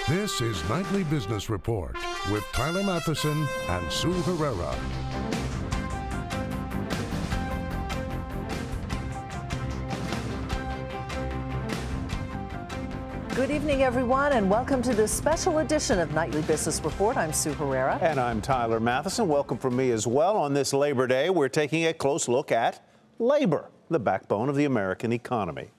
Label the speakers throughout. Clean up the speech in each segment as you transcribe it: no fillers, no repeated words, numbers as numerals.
Speaker 1: This is Nightly Business Report with Tyler Matheson and Sue Herrera.
Speaker 2: Good evening, everyone, and welcome to this special edition of Nightly Business Report. I'm Sue Herrera.
Speaker 3: And I'm Tyler Matheson. Welcome from me as well. On this Labor Day, we're taking a close look at labor, the backbone of the American economy.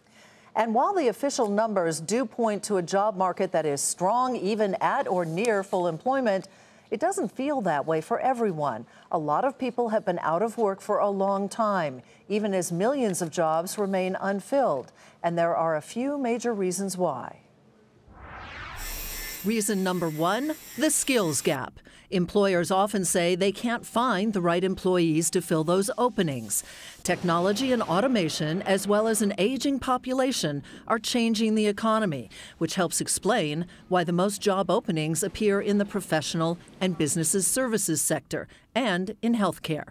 Speaker 2: And while the official numbers do point to a job market that is strong, even at or near full employment, it doesn't feel that way for everyone. A lot of people have been out of work for a long time, even as millions of jobs remain unfilled. And there are a few major reasons why. Reason number one, the skills gap. Employers often say they can't find the right employees to fill those openings. Technology and automation, as well as an aging population, are changing the economy, which helps explain why the most job openings appear in the professional and businesses services sector and in healthcare.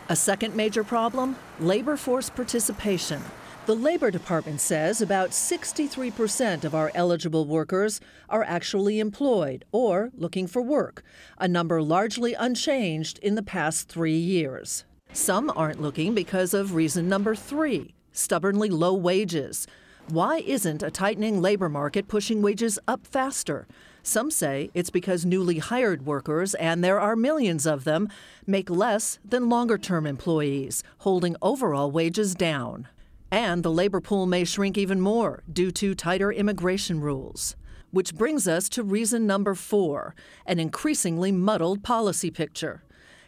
Speaker 2: A second major problem, labor force participation. The Labor Department says about 63% of our eligible workers are actually employed or looking for work, a number largely unchanged in the past 3 years. Some aren't looking because of reason number three, stubbornly low wages. Why isn't a tightening labor market pushing wages up faster? Some say it's because newly hired workers, and there are millions of them, make less than longer-term employees, holding overall wages down. And the labor pool may shrink even more due to tighter immigration rules. Which brings us to reason number four, an increasingly muddled policy picture.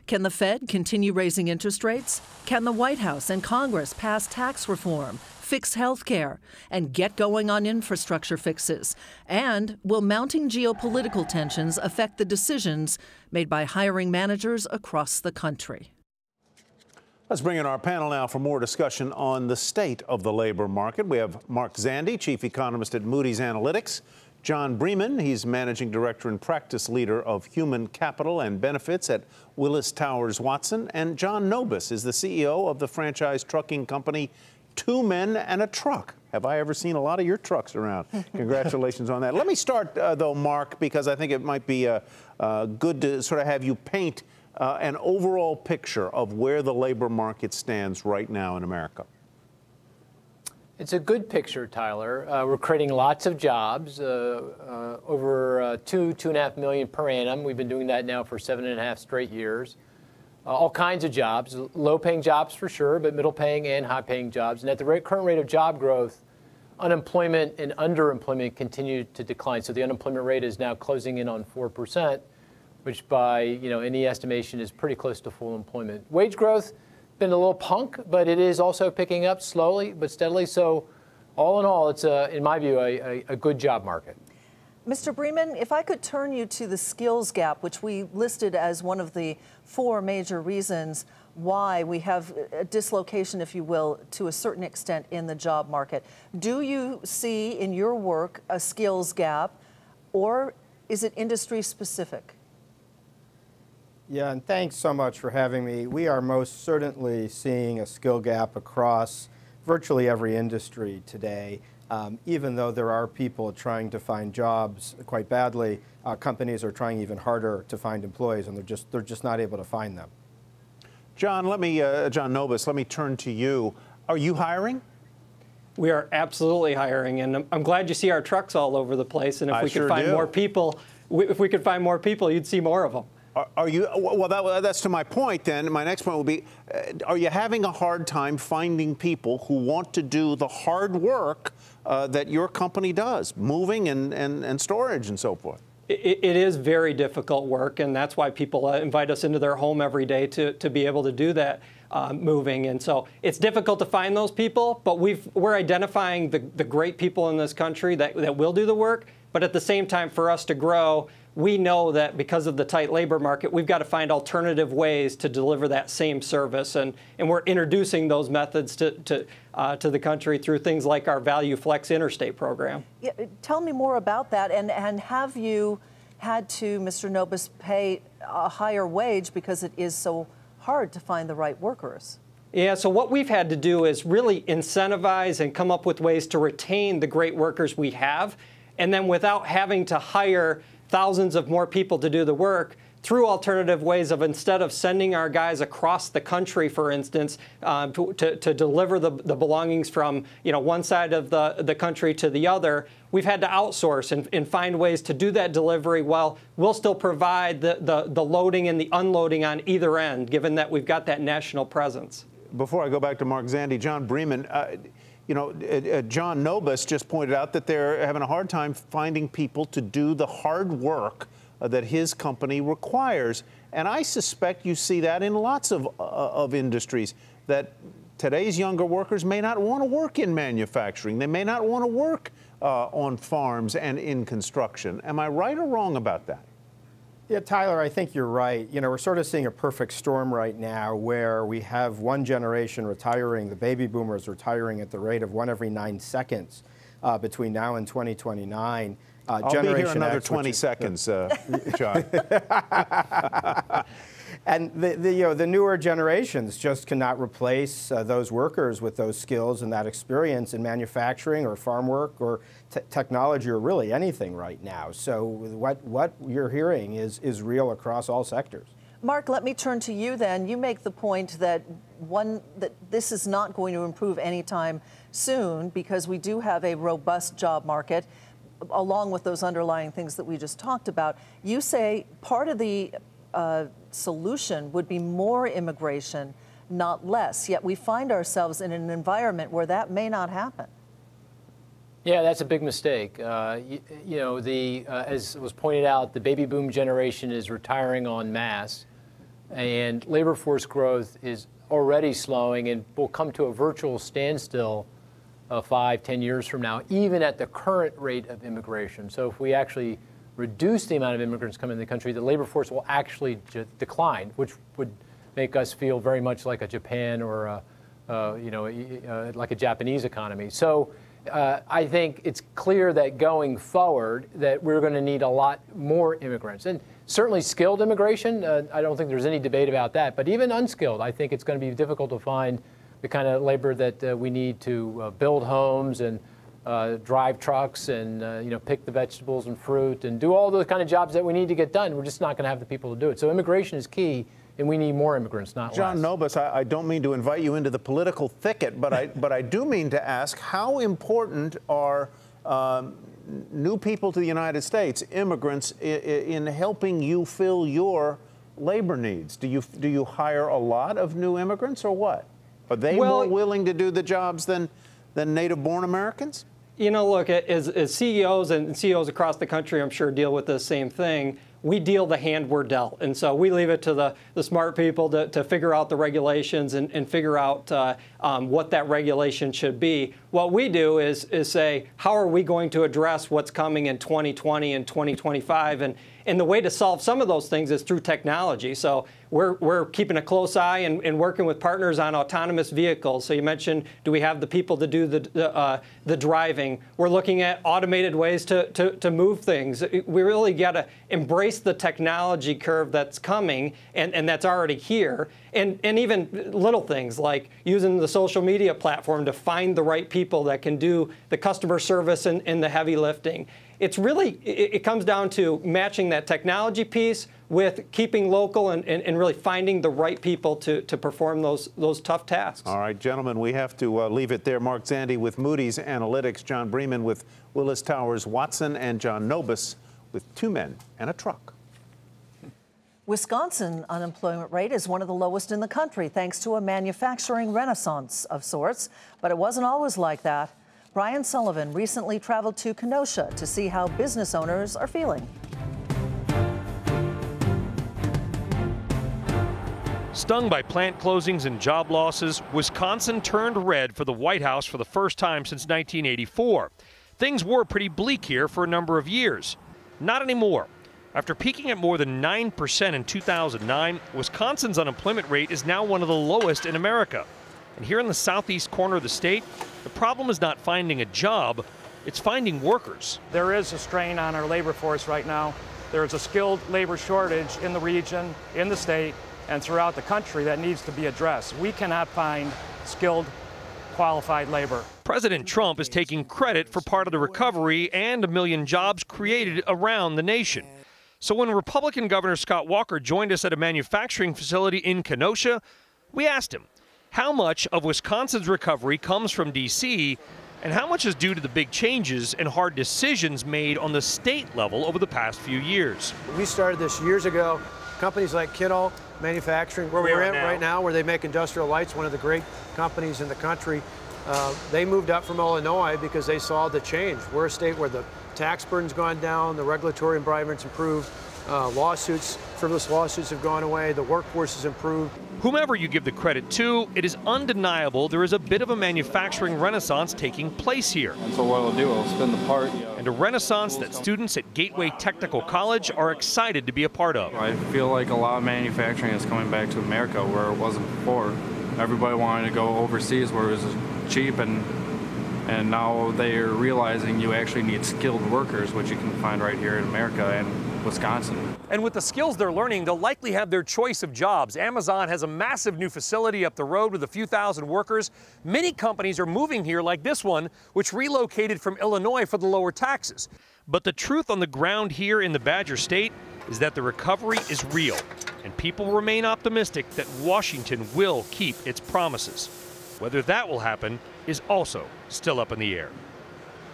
Speaker 2: Can the Fed continue raising interest rates? Can the White House and Congress pass tax reform, fix health care, and get going on infrastructure fixes? And will mounting geopolitical tensions affect the decisions made by hiring managers across the country?
Speaker 3: Let's bring in our panel now for more discussion on the state of the labor market. We have Mark Zandi, chief economist at Moody's Analytics, John Bremen, he's managing director and practice leader of human capital and benefits at Willis Towers Watson, and John Nobis is the CEO of the franchise trucking company 2 Men and a Truck. Have I ever seen a lot of your trucks around? Congratulations on that. Let me start, though, Mark, because I think it might be good to sort of have you paint an overall picture of where the labor market stands right now in America.
Speaker 4: It's a good picture, Tyler. We're creating lots of jobs, over 2.5 million per annum. We've been doing that now for 7.5 straight years. All kinds of jobs, low-paying jobs for sure, but middle-paying and high-paying jobs. And at the current rate of job growth, unemployment and underemployment continue to decline. So the unemployment rate is now closing in on 4%. Which by any estimation is pretty close to full employment. Wage growth been a little punk, but it is also picking up slowly but steadily. So all in all, it's in my view a good job market.
Speaker 2: Mr. Bremen, if I could turn you to the skills gap, which we listed as one of the 4 major reasons why we have a dislocation, if you will, to a certain extent in the job market. Do you see in your work a skills gap, or is it industry specific?
Speaker 5: Yeah, and thanks so much for having me. We are most certainly seeing a skill gap across virtually every industry today. Even though there are people trying to find jobs quite badly, companies are trying even harder to find employees, and they're just not able to find them.
Speaker 3: John, John Nobis, let me turn to you. Are you hiring?
Speaker 6: We are absolutely hiring, and I'm glad you see our trucks all over the place. And if we could find more people, you'd see more of them.
Speaker 3: Are you, well, that's to my point then. My next point will be, are you having a hard time finding people who want to do the hard work that your company does, moving and storage and so forth?
Speaker 6: It is very difficult work, and that's why people invite us into their home every day to be able to do that moving. And so it's difficult to find those people, but we're identifying the great people in this country that will do the work. But at the same time, for us to grow, we know that because of the tight labor market, we've got to find alternative ways to deliver that same service. And we're introducing those methods to the country through things like our Value Flex Interstate program.
Speaker 2: Yeah, tell me more about that. And have you had to, Mr. Nobis, pay a higher wage because it is so hard to find the right workers?
Speaker 6: Yeah, so what we've had to do is really incentivize and come up with ways to retain the great workers we have. and then without having to hire thousands of more people to do the work, through alternative ways of, instead of sending our guys across the country, for instance, to deliver the belongings from one side of the country to the other, we've had to outsource and find ways to do that delivery while we'll still provide the loading and the unloading on either end, given that we've got that national presence.
Speaker 3: Before I go back to Mark Zandi, John Bremen, John Nobis just pointed out that they're having a hard time finding people to do the hard work that his company requires. And I suspect you see that in lots of industries, that today's younger workers may not want to work in manufacturing. They may not want to work on farms and in construction. Am I right or wrong about that?
Speaker 5: Yeah, Tyler, I think you're right. We're sort of seeing a perfect storm right now where we have one generation retiring, the baby boomers retiring at the rate of 1 every 9 seconds between now and 2029.
Speaker 3: I'll be here another 20 seconds, John.
Speaker 5: And the newer generations just cannot replace those workers with those skills and that experience in manufacturing or farm work or technology or really anything right now. So what you're hearing is real across all sectors.
Speaker 2: Mark, let me turn to you then. You make the point that this is not going to improve anytime soon because we do have a robust job market, along with those underlying things that we just talked about. You say part of the solution would be more immigration, not less, yet we find ourselves in an environment where that may not happen.
Speaker 4: Yeah, that's a big mistake. As was pointed out, the baby boom generation is retiring en masse, and labor force growth is already slowing and will come to a virtual standstill 5-10 years from now, even at the current rate of immigration. So if we actually reduce the amount of immigrants coming in the country, the labor force will actually decline, which would make us feel very much like a Japan or like a Japanese economy. So I think it's clear that going forward that we're going to need a lot more immigrants. And certainly skilled immigration, I don't think there's any debate about that. But even unskilled, I think it's going to be difficult to find the kind of labor that we need to build homes and drive trucks and pick the vegetables and fruit and do all the kind of jobs that we need to get done. We're just not going to have the people to do it. So immigration is key, and we need more immigrants, not less.
Speaker 3: John Nobis, I don't mean to invite you into the political thicket, but I do mean to ask, how important are new people to the United States, immigrants, in helping you fill your labor needs? Do you hire a lot of new immigrants or what? Are they more willing to do the jobs than native-born Americans?
Speaker 6: Look, as CEOs and CEOs across the country, I'm sure, deal with the same thing. We deal the hand we're dealt. And so we leave it to the smart people to figure out the regulations and figure out what that regulation should be. What we do is say, how are we going to address what's coming in 2020 and 2025? And the way to solve some of those things is through technology. So we're keeping a close eye and working with partners on autonomous vehicles. So you mentioned, do we have the people to do the driving? We're looking at automated ways to move things. We really got to embrace the technology curve that's coming and that's already here. And even little things like using the social media platform to find the right people that can do the customer service and the heavy lifting. It's really, it comes down to matching that technology piece with keeping local and really finding the right people to perform those tough tasks. All
Speaker 3: right, gentlemen, we have to leave it there. Mark Zandi with Moody's Analytics, John Bremen with Willis Towers Watson, and John Nobis with 2 men and a truck.
Speaker 2: Wisconsin unemployment rate is one of the lowest in the country, thanks to a manufacturing renaissance of sorts. But it wasn't always like that. Brian Sullivan recently traveled to Kenosha to see how business owners are feeling.
Speaker 7: Stung by plant closings and job losses, Wisconsin turned red for the White House for the first time since 1984. Things were pretty bleak here for a number of years. Not anymore. After peaking at more than 9% in 2009, Wisconsin's unemployment rate is now one of the lowest in America. And here in the southeast corner of the state, the problem is not finding a job, it's finding workers.
Speaker 8: There is a strain on our labor force right now. There is a skilled labor shortage in the region, in the state, and throughout the country that needs to be addressed. We cannot find skilled, qualified labor.
Speaker 7: President Trump is taking credit for part of the recovery and 1 million jobs created around the nation. So when Republican Governor Scott Walker joined us at a manufacturing facility in Kenosha, we asked him how much of Wisconsin's recovery comes from D.C. and how much is due to the big changes and hard decisions made on the state level over the past few years.
Speaker 9: We started this years ago. Companies like Kittle Manufacturing, where we're at right now, where they make industrial lights, one of the great companies in the country, they moved up from Illinois because they saw the change. We're a state where the tax burden's gone down, the regulatory environment's improved, frivolous lawsuits have gone away, the workforce has improved.
Speaker 7: Whomever you give the credit to, it is undeniable there is a bit of a manufacturing renaissance taking place here.
Speaker 10: And so what I'll do, I'll spin the part.
Speaker 7: And a renaissance that students at Gateway Technical College are excited to be a part of.
Speaker 10: I feel like a lot of manufacturing is coming back to America where it wasn't before. Everybody wanted to go overseas where it was cheap, and now they're realizing you actually need skilled workers, which you can find right here in America and Wisconsin.
Speaker 7: And with the skills they're learning, they'll likely have their choice of jobs. Amazon has a massive new facility up the road with a few thousand workers. Many companies are moving here, like this one, which relocated from Illinois for the lower taxes. But the truth on the ground here in the Badger State is that the recovery is real, and people remain optimistic that Washington will keep its promises. Whether that will happen is also still up in the air.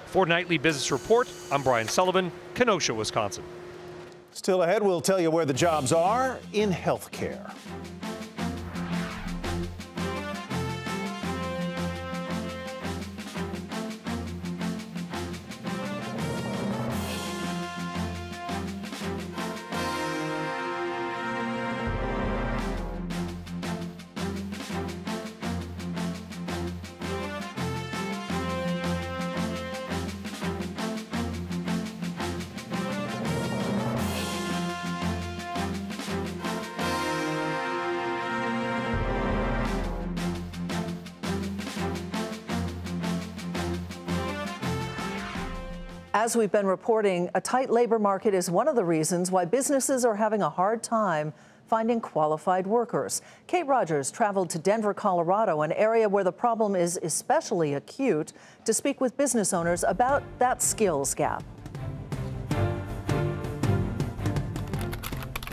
Speaker 7: For Nightly Business Report, I'm Brian Sullivan, Kenosha, Wisconsin.
Speaker 3: Still ahead, we'll tell you where the jobs are in healthcare.
Speaker 2: As we've been reporting, a tight labor market is one of the reasons why businesses are having a hard time finding qualified workers. Kate Rogers traveled to Denver, Colorado, an area where the problem is especially acute, to speak with business owners about that skills gap.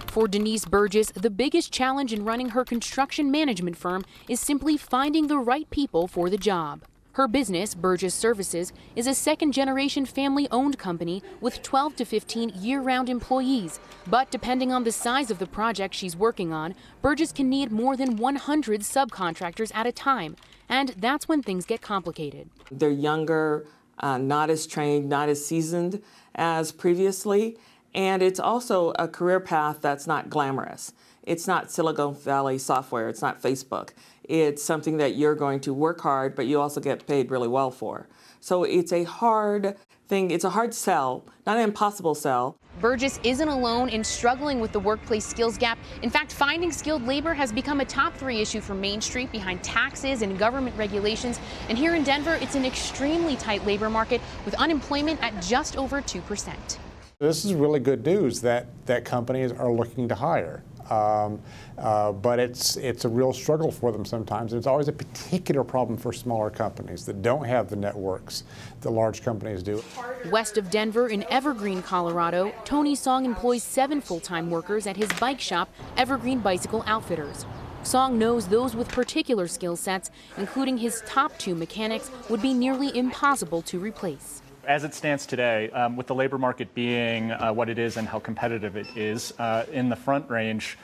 Speaker 11: For Denise Burgess, the biggest challenge in running her construction management firm is simply finding the right people for the job. Her business, Burgess Services, is a second-generation family-owned company with 12 to 15 year-round employees. But depending on the size of the project she's working on, Burgess can need more than 100 subcontractors at a time. And that's when things get complicated.
Speaker 12: They're younger, not as trained, not as seasoned as previously. And it's also a career path that's not glamorous. It's not Silicon Valley software. It's not Facebook. It's something that you're going to work hard, but you also get paid really well for. So it's a hard thing. It's a hard sell, not an impossible sell.
Speaker 11: Burgess isn't alone in struggling with the workplace skills gap. In fact, finding skilled labor has become a top 3 issue for Main Street, behind taxes and government regulations. And here in Denver, it's an extremely tight labor market with unemployment at just over 2%.
Speaker 13: This is really good news that companies are looking to hire. But it's a real struggle for them sometimes. It's always a particular problem for smaller companies that don't have the networks that large companies do.
Speaker 11: West of Denver in Evergreen, Colorado, Tony Song employs 7 full-time workers at his bike shop, Evergreen Bicycle Outfitters. Song knows those with particular skill sets, including his top 2 mechanics, would be nearly impossible to replace.
Speaker 14: As it stands today, with the labor market being what it is and how competitive it is, in the front range,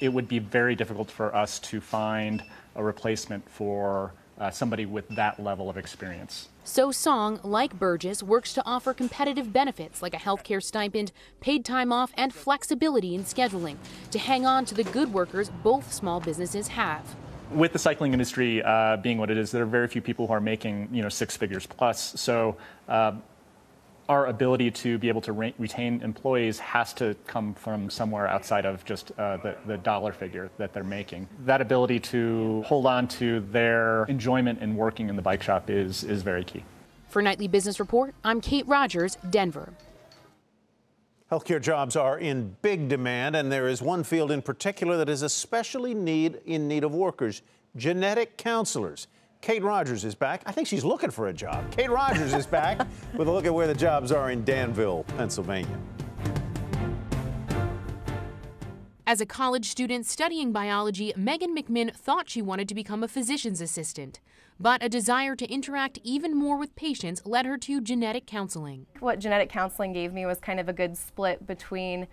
Speaker 14: it would be very difficult for us to find a replacement for somebody with that level of experience.
Speaker 11: So Song, like Burgess, works to offer competitive benefits like a healthcare stipend, paid time off, and flexibility in scheduling to hang on to the good workers both small businesses have.
Speaker 14: With the cycling industry being what it is, there are very few people who are making 6 figures plus. So our ability to be able to retain employees has to come from somewhere outside of just the dollar figure that they're making. That ability to hold on to their enjoyment in working in the bike shop is very key.
Speaker 11: For Nightly Business Report, I'm Kate Rogers, Denver.
Speaker 3: Healthcare jobs are in big demand, and there is one field in particular that is especially in need of workers: genetic counselors. Kate Rogers is back. I think she's looking for a job. Kate Rogers is back with a look at where the jobs are in Danville, Pennsylvania.
Speaker 11: As a college student studying biology, Megan McMinn thought she wanted to become a physician's assistant. But a desire to interact even more with patients led her to genetic counseling.
Speaker 15: What genetic counseling gave me was kind of a good split between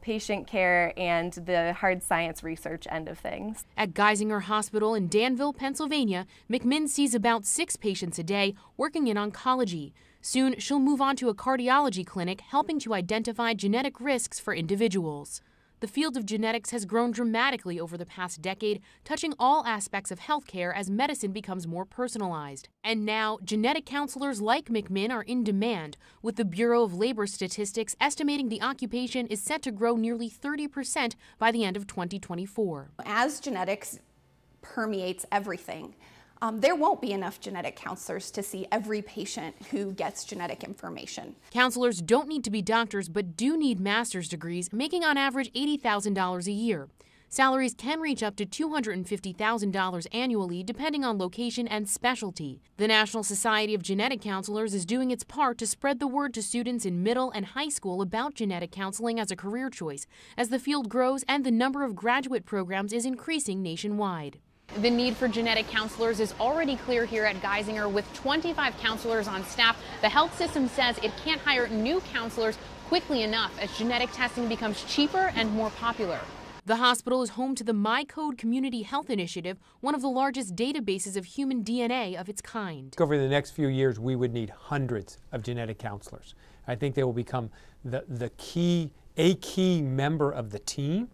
Speaker 15: patient care and the hard science research end of things.
Speaker 11: At Geisinger Hospital in Danville, Pennsylvania, McMinn sees about 6 patients a day working in oncology. Soon, she'll move on to a cardiology clinic helping to identify genetic risks for individuals. The field of genetics has grown dramatically over the past decade, touching all aspects of healthcare as medicine becomes more personalized. And now, genetic counselors like McMinn are in demand, with the Bureau of Labor Statistics estimating the occupation is set to grow nearly 30% by the end of 2024.
Speaker 16: As genetics permeates everything, there won't be enough genetic counselors to see every patient who gets genetic information.
Speaker 11: Counselors don't need to be doctors, but do need master's degrees, making on average $80,000 a year. Salaries can reach up to $250,000 annually, depending on location and specialty. The National Society of Genetic Counselors is doing its part to spread the word to students in middle and high school about genetic counseling as a career choice, as the field grows and the number of graduate programs is increasing nationwide.
Speaker 17: The need for genetic counselors is already clear here at Geisinger. With 25 counselors on staff, the health system says it can't hire new counselors quickly enough as genetic testing becomes cheaper and more popular.
Speaker 11: The hospital is home to the MyCode Community Health Initiative, one of the largest databases of human DNA of its kind.
Speaker 18: Over the next few years, we would need hundreds of genetic counselors. I think they will become a key member of the team,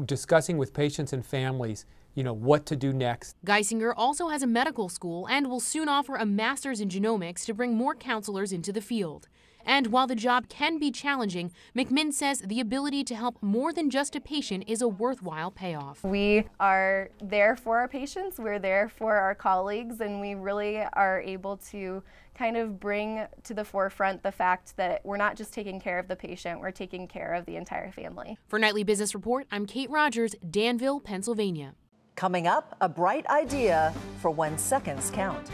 Speaker 18: discussing with patients and families what to do next.
Speaker 11: Geisinger also has a medical school and will soon offer a master's in genomics to bring more counselors into the field. And while the job can be challenging, McMinn says the ability to help more than just a patient is a worthwhile payoff.
Speaker 15: We are there for our patients, we're there for our colleagues, and we really are able to kind of bring to the forefront the fact that we're not just taking care of the patient, we're taking care of the entire family.
Speaker 11: For Nightly Business Report, I'm Kate Rogers, Danville, Pennsylvania.
Speaker 2: Coming up, a bright idea for when seconds count.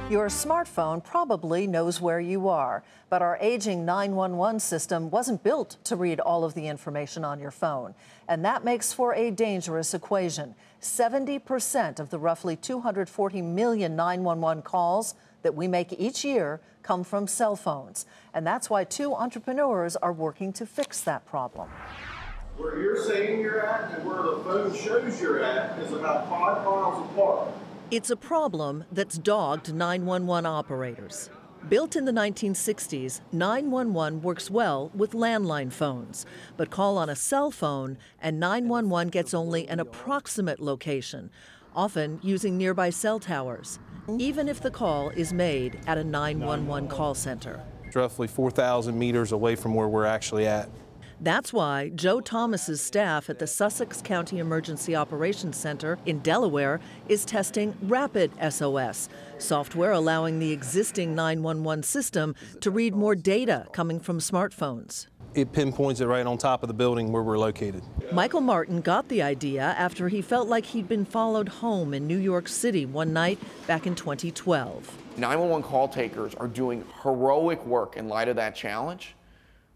Speaker 2: Your smartphone probably knows where you are, but our aging 911 system wasn't built to read all of the information on your phone. And that makes for a dangerous equation. 70% of the roughly 240 million 911 calls that we make each year come from cell phones. And that's why 2 entrepreneurs are working to fix that problem.
Speaker 19: Where you're saying you're at and where the phone shows you're at is about 5 miles apart.
Speaker 2: It's a problem that's dogged 911 operators. Built in the 1960s, 911 works well with landline phones, but call on a cell phone and 911 gets only an approximate location, often using nearby cell towers, even if the call is made at a 911 call center.
Speaker 20: It's roughly 4,000 meters away from where we're actually at.
Speaker 2: That's why Joe Thomas's staff at the Sussex County Emergency Operations Center in Delaware is testing Rapid SOS, software allowing the existing 911 system to read more data coming from smartphones.
Speaker 20: It pinpoints it right on top of the building where we're located.
Speaker 2: Michael Martin got the idea after he felt like he'd been followed home in New York City one night back in 2012.
Speaker 21: 911 call takers are doing heroic work in light of that challenge.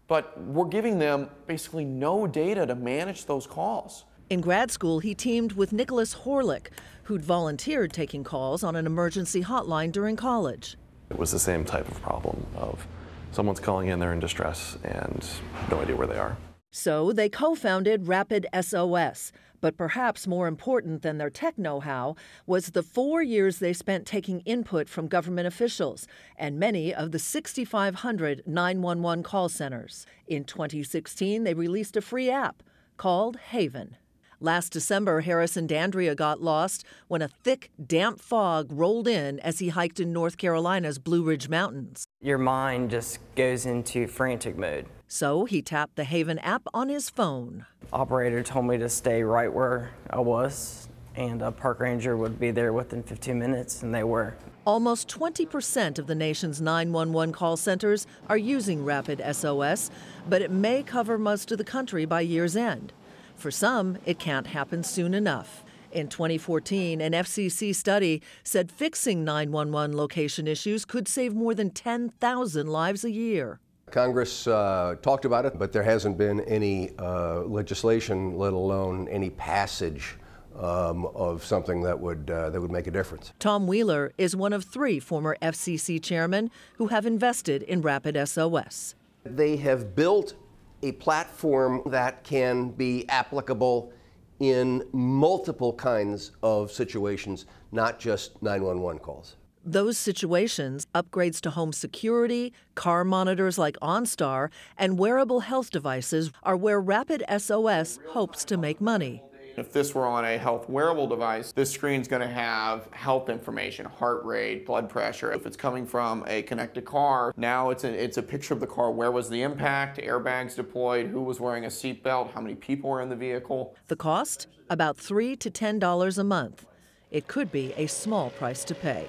Speaker 21: But we're giving them basically no data to manage those calls.
Speaker 2: In grad school, he teamed with Nicholas Horlick, who'd volunteered taking calls on an emergency hotline during college.
Speaker 22: It was the same type of problem of someone's calling in, they're in distress, and no idea where they are.
Speaker 2: So they co-founded Rapid SOS, But perhaps more important than their tech know-how was the 4 years they spent taking input from government officials and many of the 6,500 911 call centers. In 2016, they released a free app called Haven. Last December, Harrison Dandria got lost when a thick, damp fog rolled in as he hiked in North Carolina's Blue Ridge Mountains.
Speaker 1: Your mind just goes into frantic mode.
Speaker 2: So he tapped the Haven app on his phone.
Speaker 1: Operator told me to stay right where I was, and a park ranger would be there within 15 minutes, and they were.
Speaker 2: Almost 20% of the nation's 911 call centers are using Rapid SOS, but it may cover most of the country by year's end. For some, it can't happen soon enough. In 2014, an FCC study said fixing 911 location issues could save more than 10,000 lives a year.
Speaker 5: Congress talked about it, but there hasn't been any legislation, let alone any passage of something that would make a difference.
Speaker 2: Tom Wheeler is one of 3 former FCC chairmen who have invested in Rapid SOS.
Speaker 5: They have built a platform that can be applicable in multiple kinds of situations, not just 911 calls.
Speaker 2: Those situations, upgrades to home security, car monitors like OnStar, and wearable health devices are where Rapid SOS hopes to make money.
Speaker 21: If this were on a health wearable device, this screen's going to have health information, heart rate, blood pressure. If it's coming from a connected car, now it's a picture of the car. Where was the impact? Airbags deployed? Who was wearing a seatbelt? How many people were in the vehicle?
Speaker 2: The cost? About $3 to $10 a month. It could be a small price to pay.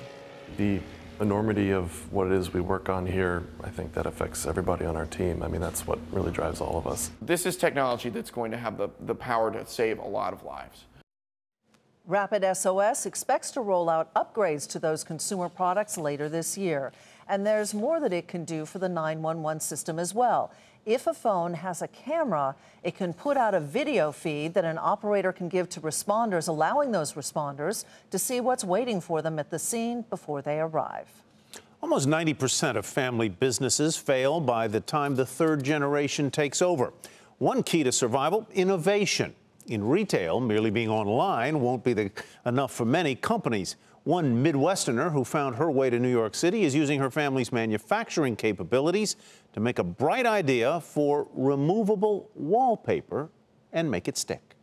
Speaker 22: The enormity of what it is we work on here, I think that affects everybody on our team. I mean, that's what really drives all of us.
Speaker 21: This is technology that's going to have the power to save a lot of lives.
Speaker 2: Rapid SOS expects to roll out upgrades to those consumer products later this year. And there's more that it can do for the 911 system as well. If a phone has a camera, it can put out a video feed that an operator can give to responders, allowing those responders to see what's waiting for them at the scene before they arrive.
Speaker 3: Almost 90% of family businesses fail by the time the 3rd generation takes over. One key to survival, innovation. In retail, merely being online won't be enough for many companies. One Midwesterner who found her way to New York City is using her family's manufacturing capabilities to make a bright idea for removable wallpaper and make it stick.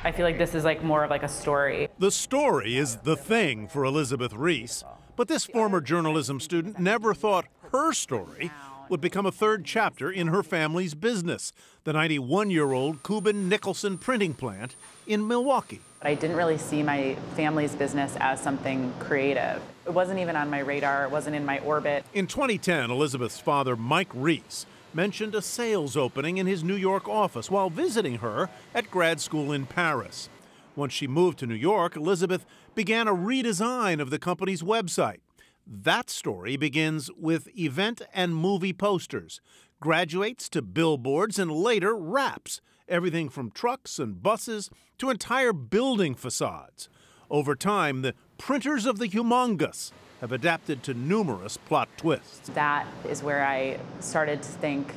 Speaker 23: I feel like this is more of a story.
Speaker 24: The story is the thing for Elizabeth Reese, but this former journalism student never thought her story would become a 3rd chapter in her family's business, the 91-year-old Cuban Nicholson printing plant in Milwaukee.
Speaker 23: I didn't really see my family's business as something creative. It wasn't even on my radar. It wasn't in my orbit.
Speaker 24: In 2010, Elizabeth's father, Mike Reese, mentioned a sales opening in his New York office while visiting her at grad school in Paris. Once she moved to New York, Elizabeth began a redesign of the company's website. That story begins with event and movie posters, graduates to billboards, and later wraps, everything from trucks and buses to entire building facades. Over time, the printers of the humongous have adapted to numerous plot twists.
Speaker 23: That is where I started to think,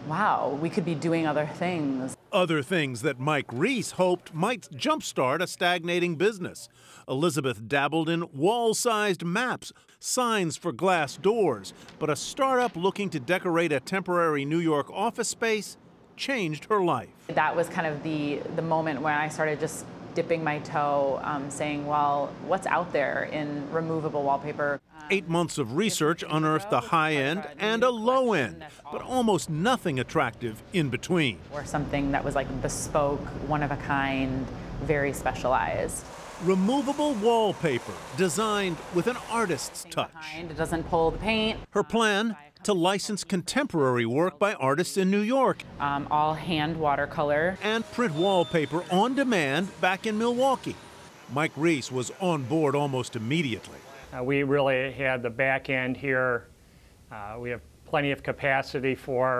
Speaker 23: wow, we could be doing other things.
Speaker 24: Other things that Mike Reese hoped might jumpstart a stagnating business. Elizabeth dabbled in wall-sized maps, signs for glass doors, but a startup looking to decorate a temporary New York office space changed her life.
Speaker 23: That was kind of the moment when I started just dipping my toe, saying, well, what's out there in removable wallpaper?
Speaker 24: 8 months of research unearthed a high end and a low end, but almost nothing attractive in between.
Speaker 23: Or something that was bespoke, one of a kind, very specialized.
Speaker 24: Removable wallpaper designed with an artist's touch.
Speaker 23: It doesn't pull the paint.
Speaker 24: Her plan? To license contemporary work by artists in New York.
Speaker 23: All hand watercolor.
Speaker 24: And print wallpaper on demand back in Milwaukee. Mike Reese was on board almost immediately.
Speaker 8: We really had the back end here. We have plenty of capacity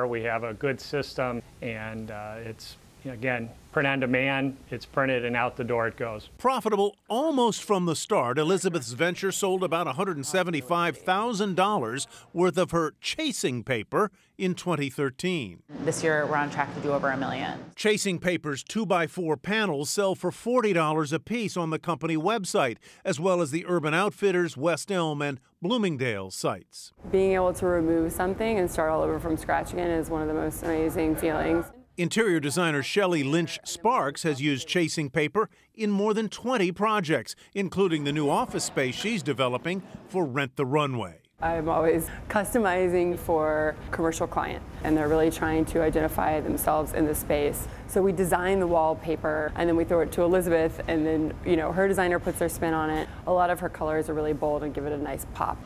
Speaker 8: we have a good system, and it's Again, print on demand, it's printed and out the door it goes.
Speaker 24: Profitable almost from the start, Elizabeth's venture sold about $175,000 worth of her chasing paper in 2013.
Speaker 23: This year, we're on track to do over $1 million.
Speaker 24: Chasing paper's 2x4 panels sell for $40 a piece on the company website, as well as the Urban Outfitters, West Elm, and Bloomingdale sites.
Speaker 4: Being able to remove something and start all over from scratch again is one of the most amazing feelings.
Speaker 24: Interior designer Shelley Lynch Sparks has used chasing paper in more than 20 projects, including the new office space she's developing for Rent the Runway.
Speaker 4: I'm always customizing for a commercial client, and they're really trying to identify themselves in the space. So we design the wallpaper, and then we throw it to Elizabeth, and then, her designer puts their spin on it. A lot of her colors are really bold and give it a nice pop.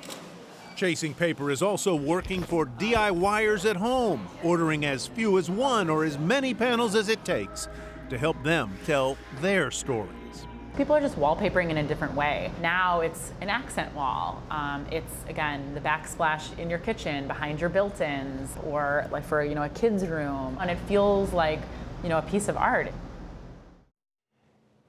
Speaker 24: Chasing paper is also working for DIYers at home, ordering as few as one or as many panels as it takes to help them tell their stories.
Speaker 23: People are just wallpapering in a different way. Now it's an accent wall. It's, again, the backsplash in your kitchen, behind your built-ins, or like for, a kid's room. And it feels like, a piece of art.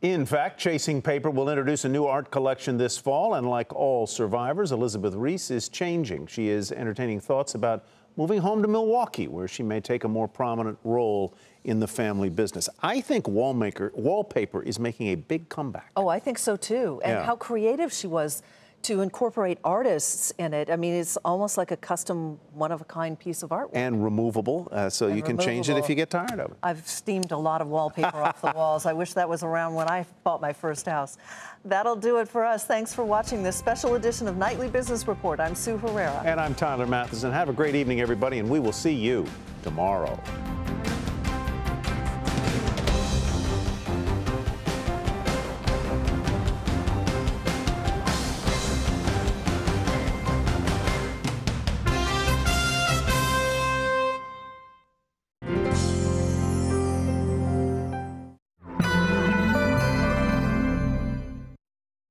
Speaker 3: In fact, Chasing Paper will introduce a new art collection this fall, and like all survivors, Elizabeth Reese is changing. She is entertaining thoughts about moving home to Milwaukee, where she may take a more prominent role in the family business. I think wallpaper is making a big comeback.
Speaker 2: Oh, I think so too. And how creative she was to incorporate artists in it. I mean, it's almost like a custom, one-of-a-kind piece of artwork.
Speaker 3: And removable, so you can change it if you get tired of it.
Speaker 2: I've steamed a lot of wallpaper off the walls. I wish that was around when I bought my first house. That'll do it for us. Thanks for watching this special edition of Nightly Business Report. I'm Sue Herrera.
Speaker 3: And I'm Tyler Matheson. Have a great evening, everybody, and we will see you tomorrow.